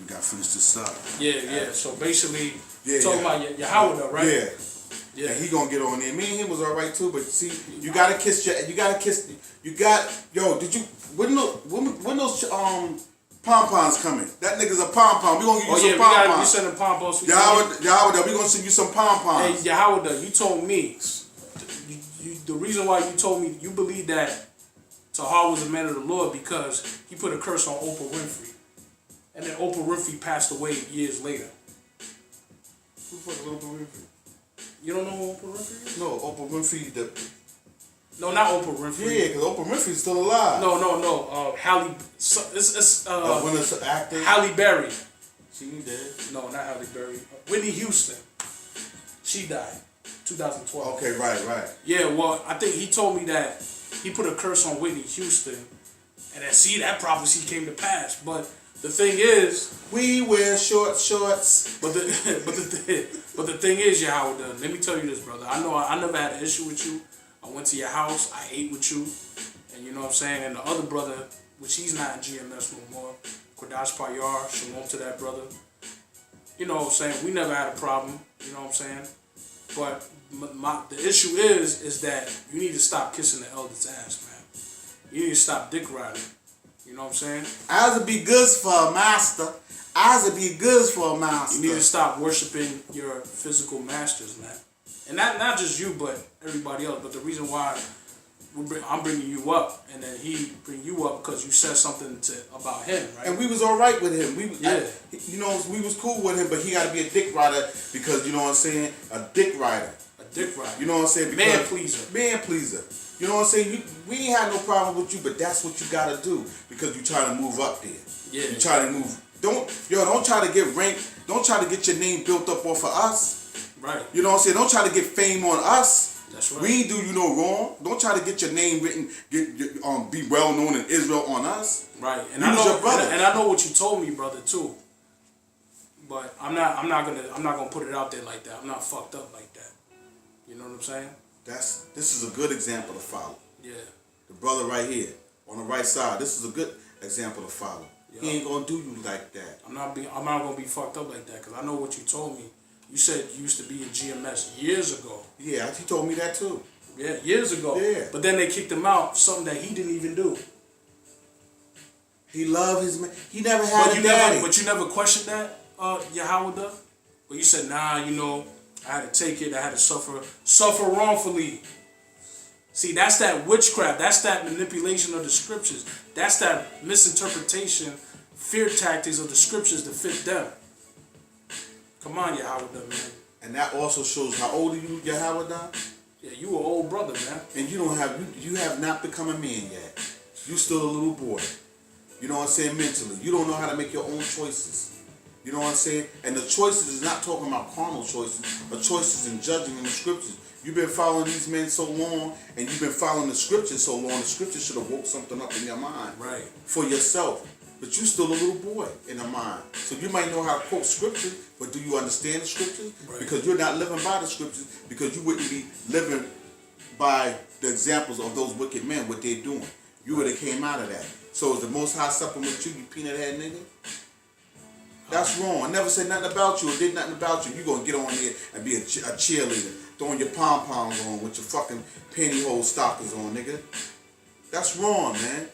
gotta finish this up. Yeah. So basically, talking about your Howard, right? Yeah. Yeah. And he gonna get on there. Me and him was alright too, but see, you gotta kiss. Did you? When those pom-poms coming? That nigga's a pom-pom. We gonna give you some pom-poms. We sending pom-poms. Yahweh, we gonna send you some pom-poms. Hey, Yahweh, you told me, the reason why you told me, you believe that Tahar was a man of the Lord because he put a curse on Oprah Winfrey. And then Oprah Winfrey passed away years later. Who the fuck is Oprah Winfrey? You don't know who Oprah Winfrey is? No, Oprah Winfrey. No, not Oprah Winfrey. Yeah, because Oprah Winfrey's still alive. No. Halle. When it's an actor. Halle Berry. She dead. No, not Halle Berry. Whitney Houston. She died. 2012. Okay, right. Yeah, well, I think he told me that he put a curse on Whitney Houston, and that prophecy came to pass. But the thing is, we wear shorts. But the thing is, Yahweh, let me tell you this, brother. I know I never had an issue with you. I went to your house, I ate with you, and you know what I'm saying. And the other brother, which he's not in GMS no more, Kodash Payar, shalom to that brother. You know what I'm saying. We never had a problem. You know what I'm saying. But the issue is that you need to stop kissing the elder's ass, man. You need to stop dick riding. You know what I'm saying? Eyes will be good for a master. Eyes will be good for a master. You need to stop worshiping your physical masters, man. And not just you, but everybody else. But the reason why I'm bringing you up, and then he bring you up because you said something about him, right? And we was all right with him. We was cool with him, but he got to be a dick rider because, you know what I'm saying? A dick rider. You know what I'm saying? Because man pleaser. Man pleaser. You know what I'm saying? We ain't had no problem with you, but that's what you got to do because you trying to move up there. Yeah. You try to move. Don't try to get ranked. Don't try to get your name built up off of us. Right. You know what I'm saying? Don't try to get fame on us. That's right. We ain't do you no wrong. Don't try to get your name written, be well known in Israel on us. Right. And I know your brother. And I know what you told me, brother, too. But I'm not gonna put it out there like that. I'm not fucked up like that. You know what I'm saying? This is a good example to follow. Yeah. The brother right here on the right side. This is a good example to follow. Yep. He ain't gonna do you like that. I'm not gonna be fucked up like that because I know what you told me. You said you used to be in GMS years ago. Yeah, he told me that too. Yeah, years ago. Yeah. But then they kicked him out, something that he didn't even do. He loved his man. He never had a daddy. But you never questioned that, Yahweh? Well, you said, nah, you know, I had to take it. I had to suffer wrongfully. See, that's that witchcraft. That's that manipulation of the scriptures. That's that misinterpretation, fear tactics of the scriptures to fit them. Come on, Yahweh, man. And that also shows how old are you, Yahweh? Yeah, you an old brother, man. And you have not become a man yet. You still a little boy. You know what I'm saying? Mentally. You don't know how to make your own choices. You know what I'm saying? And the choices is not talking about carnal choices, but choices in judging in the scriptures. You've been following these men so long, and you've been following the scriptures so long, the scriptures should have woke something up in your mind. Right. For yourself. But you still a little boy in the mind. So you might know how to quote scripture, but do you understand the scriptures? Right. Because you're not living by the scriptures, because you wouldn't be living by the examples of those wicked men, what they're doing. You would have came out of that. So is the Most High supping with you peanut head nigga? That's wrong. I never said nothing about you or did nothing about you. You're going to get on there and be a cheerleader, throwing your pom-poms on with your fucking pantyhose stockings on, nigga. That's wrong, man.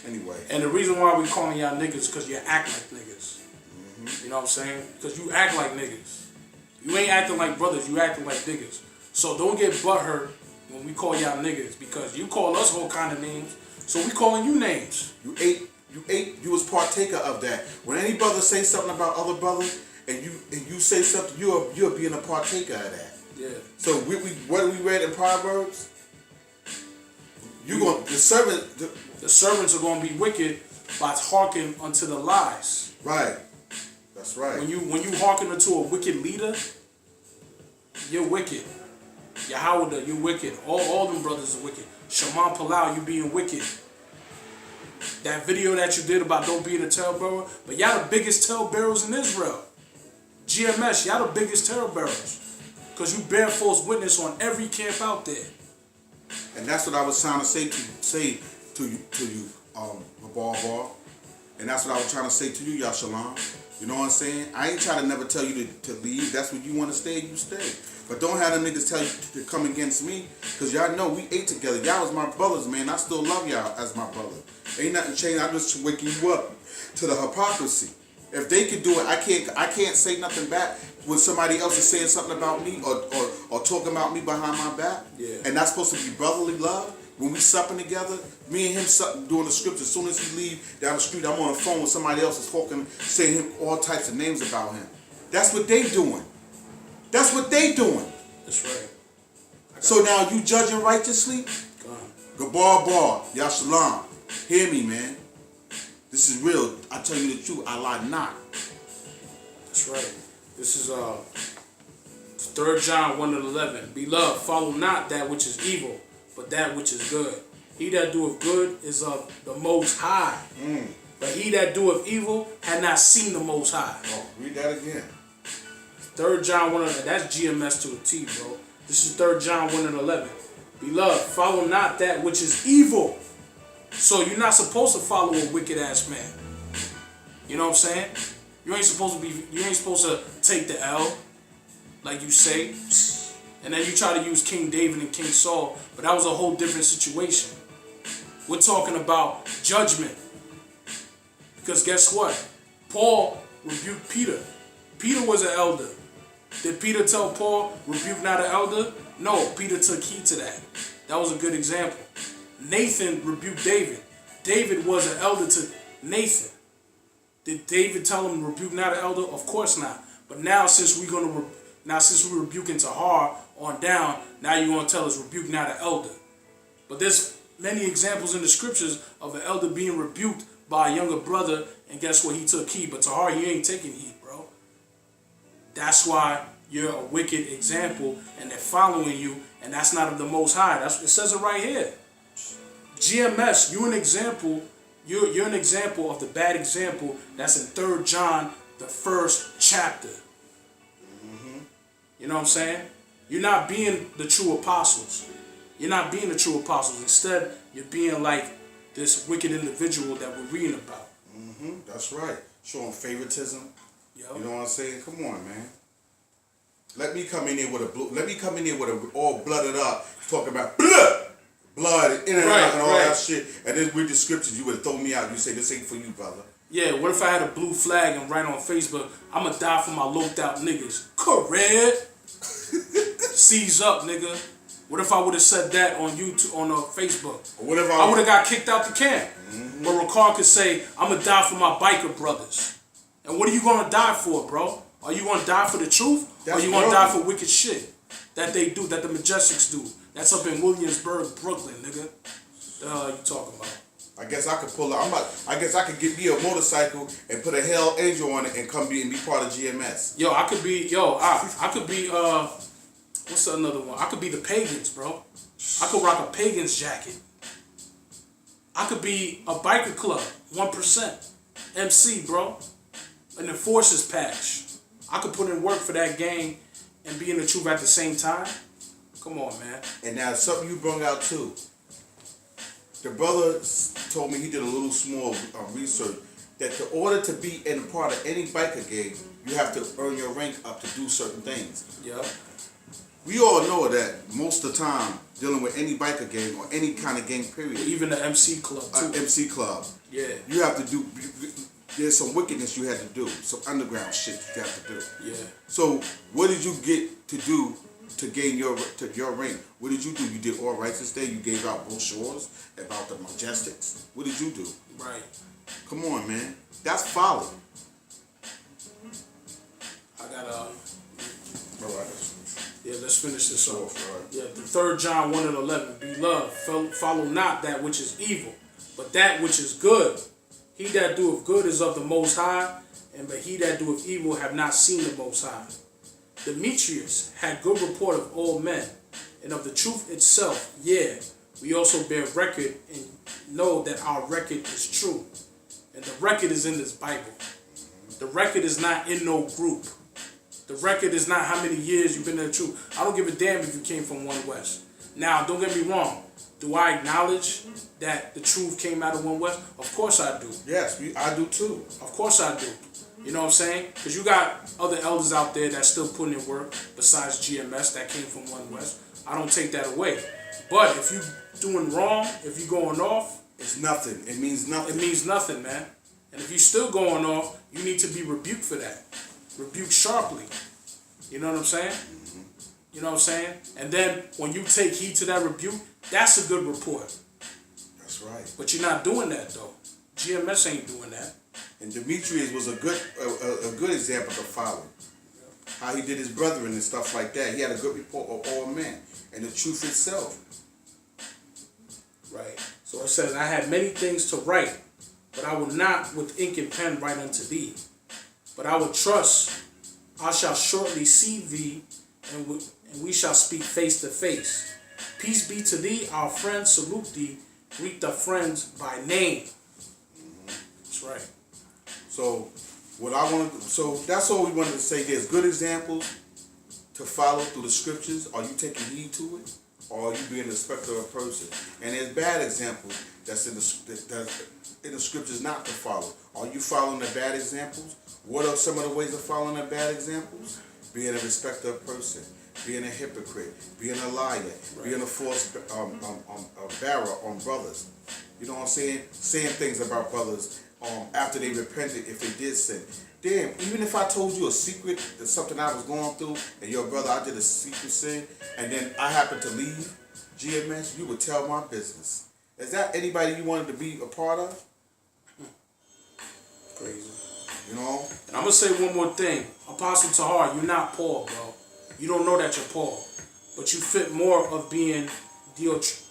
Anyway. And the reason why we calling y'all niggas is because you act like niggas. Mm-hmm. You know what I'm saying? Because you act like niggas. You ain't acting like brothers, you acting like niggas. So don't get butthurt when we call y'all niggas because you call us all kind of names, so we calling you names. You was partaker of that. When any brother say something about other brothers and you say something, you're being a partaker of that. Yeah. So what we read in Proverbs? The servants are going to be wicked by hearkening unto the lies. Right. That's right. When you hearken unto a wicked leader, you're wicked. Yahweh, you're wicked. All them brothers are wicked. Shaman Palau, you being wicked. That video that you did about don't be in a talebearer, but y'all the biggest talebearers in Israel. GMS, y'all the biggest talebearers. Because you bear false witness on every camp out there. And that's what I was trying to say to you, Bar. And that's what I was trying to say to you, Yashalam. You know what I'm saying? I ain't trying to never tell you to leave. That's when you want to stay, you stay. But don't have them niggas tell you to come against me. Because y'all know we ate together. Y'all was my brothers, man. I still love y'all as my brother. Ain't nothing changed. I'm just waking you up to the hypocrisy. If they can do it, I can't say nothing back when somebody else is saying something about me or talking about me behind my back. Yeah. And that's supposed to be brotherly love. When we supping together, me and him supping, doing the scripture. As soon as he leave down the street, I'm on the phone with somebody else is talking, saying him all types of names about him. That's what they doing. That's what they doing. That's right. So now you judging righteously? Gabar bar, Yashalam. Hear me, man. This is real. I tell you the truth. I lie not. That's right. This is 3 John 1:11. Beloved, follow not that which is evil, but that which is good. He that doeth good is of the Most High. But he that doeth evil had not seen the Most High. Oh, read that again. 3 John 1:11. That's GMS to a T, bro. This is 3 John 1:11. Beloved, follow not that which is evil. So you're not supposed to follow a wicked ass man. You know what I'm saying? You ain't supposed to take the L, like you say. And then you try to use King David and King Saul, but that was a whole different situation. We're talking about judgment. Because guess what? Paul rebuked Peter. Peter was an elder. Did Peter tell Paul, rebuke not an elder? No, Peter took heed to that. That was a good example. Nathan rebuked David. David was an elder to Nathan. Did David tell him rebuke not an elder? Of course not. But now since we're rebuking Tahar on down, now you're gonna tell us rebuke not an elder. But there's many examples in the scriptures of an elder being rebuked by a younger brother, and guess what? He took heed. But Tahar, you ain't taking heed, bro. That's why you're a wicked example, and they're following you, and that's not of the Most High. It says it right here. GMS, you're an example. You're an example of the bad example that's in 3 John, the 1st chapter. You know what I'm saying? You're not being the true apostles. You're not being the true apostles. Instead, you're being like this wicked individual that we're reading about. That's right. Showing favoritism. Yo. You know what I'm saying? Come on, man. Let me come in here with a all blooded up, talking about blood, in and out, and all that shit. And then read the scriptures, you would throw me out. You say, this ain't for you, brother. Yeah, what if I had a blue flag and write on Facebook, I'ma die for my loped out niggas? Correct. Seize up, nigga. What if I would have said that on YouTube, on Facebook? What if I would have got kicked out the camp. But Ricard could say, I'ma die for my biker brothers. And what are you gonna die for, bro? Are you gonna die for the truth? Or are you gonna die for wicked shit that they do, that the Majestics do? That's up in Williamsburg, Brooklyn, nigga. The hell are you talking about? I guess I could pull up. I guess I could get me a motorcycle and put a Hell Angel on it and come be part of GMS. Yo, I could be, what's another one? I could be the Pagans, bro. I could rock a Pagans jacket. I could be a biker club, 1%. MC, bro. An Enforcers patch. I could put in work for that gang and be in the truth at the same time. Come on, man. And now something you brought out too. The brother told me he did a little small research that in order to be in part of any biker gang, you have to earn your rank up to do certain things. Yeah. We all know that most of the time, dealing with any biker gang or any kind of gang period. Even the MC club too. MC club. Yeah. You have to do, there's some wickedness you had to do. Some underground shit you have to do. Yeah. So what did you get to do to gain your rank? What did you do? You did All Righteous Day. You gave out brochures about the Majestics. What did you do? Right. Come on, man. That's folly. I got All right. yeah, let's finish this off. Right. Yeah, the 3 John 1:11. Beloved, follow not that which is evil, but that which is good. He that doeth good is of the Most High, but he that doeth evil have not seen the Most High. Demetrius had good report of all men, and of the truth itself, we also bear record and know that our record is true. And the record is in this Bible. The record is not in no group. The record is not how many years you've been in the truth. I don't give a damn if you came from One West. Now, don't get me wrong. do I acknowledge that the truth came out of One West? Of course I do. Yes, I do too. Of course I do. You know what I'm saying? Because you got other elders out there that's still putting in work besides GMS that came from One West. I don't take that away. But if you doing wrong, if you going off, it's nothing. It means nothing. It means nothing, man. And if you still going off, you need to be rebuked for that. Rebuked sharply. You know what I'm saying? Mm-hmm. You know what I'm saying? And then when you take heed to that rebuke, that's a good report. That's right. But you're not doing that though. GMS ain't doing that. And Demetrius was a good example to follow. How he did his brethren and stuff like that. He had a good report of all men and the truth itself. Right. So it says, I had many things to write, but I will not with ink and pen write unto thee. But I will trust I shall shortly see thee, and we shall speak face to face. Peace be to thee, our friends salute thee. Greet the friends by name. That's right. So that's all we wanted to say. There's good examples to follow through the scriptures. Are you taking heed to it, or are you being a respecter of a person? And there's bad examples that's in the scriptures not to follow. Are you following the bad examples? What are some of the ways of following the bad examples? Being a respecter of a person, being a hypocrite, being a liar, being a false bearer on brothers. You know what I'm saying? Saying things about brothers after they repented if they did sin. Damn, even if I told you a secret, that's something I was going through, and your brother, I did a secret sin, and then I happened to leave GMS, you would tell my business. Is that anybody you wanted to be a part of? Crazy. You know? And I'm going to say one more thing. Apostle Tahar, you're not Paul, bro. You don't know that you're Paul. But you fit more of being Diotrephes.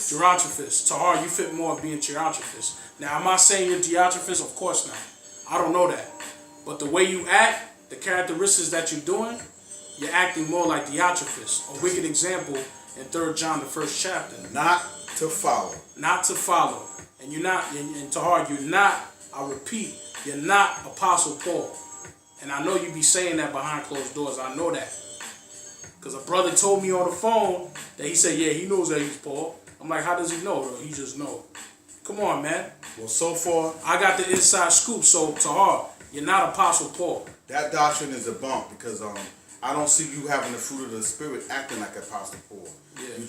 Diotrephes. Tahar, you fit more of being Diotrephes. Now, am I saying you're Diotrephes? Of course not. I don't know that. But the way you act, the characteristics that you're doing, you're acting more like Diotrephes. A wicked example in 3 John, the 1st chapter. Not to follow. Not to follow. And you're not, and Tahar, you're not, I repeat, you're not Apostle Paul. And I know you be saying that behind closed doors. I know that. Because a brother told me on the phone that he said, yeah, he knows that he's Paul. I'm like, how does he know? He just know. Come on, man. Well, so far, I got the inside scoop. So, Tahar, you're not Apostle Paul. that doctrine is a bump because I don't see you having the fruit of the Spirit acting like Apostle Paul. Yeah. You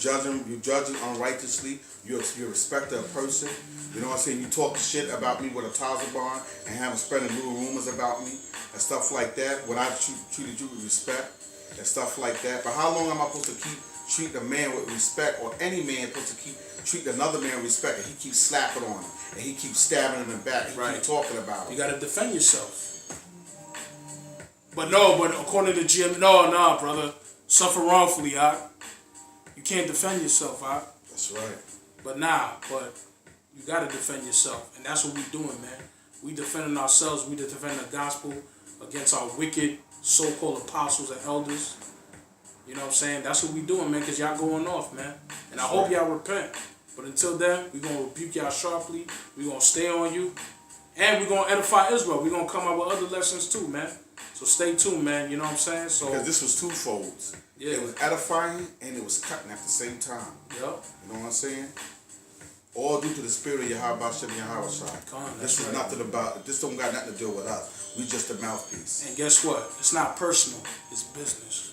judge him unrighteously. You respect a person. You know what I'm saying? You talk shit about me with a Tazaban and have him spreading little rumors about me and stuff like that. When I treated you with respect and stuff like that. But how long am I supposed to keep treating a man with respect, or any man supposed to keep treating another man with respect, and he keeps slapping on him and he keeps stabbing him in the back? He keeps talking about him. You got to defend yourself. But according to GM, no, brother. Suffer wrongfully, you can't defend yourself, That's right. But you gotta defend yourself, and that's what we doing, man. We defending ourselves. We defending the gospel against our wicked so-called apostles and elders. You know what I'm saying? That's what we doing, man. Cause y'all going off, man. And I hope y'all repent. But until then, we gonna rebuke y'all sharply. We gonna stay on you, and we gonna edify Israel. We gonna come up with other lessons too, man. So stay tuned, man. You know what I'm saying? So because this was twofold. Yeah. It was edifying and it was cutting at the same time. Yep. You know what I'm saying? All due to the spirit of Yahweh Shem Yahweh Shai. This is nothing about. This don't got nothing to do with us. We just a mouthpiece. And guess what? It's not personal. It's business.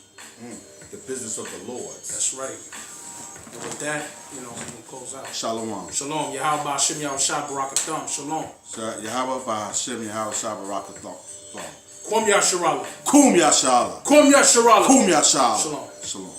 The business of the Lord. That's right. And with that, we're gonna close out. Shalom. Shalom. Yahweh Shem Yahweh Shai Barakatham. Shalom. Yahweh Shem Yahweh Shai Barakatham. Kum Yasharala. Kum Yashala. Kum Yasharala. Kum Yashala. Shalom. Shalom.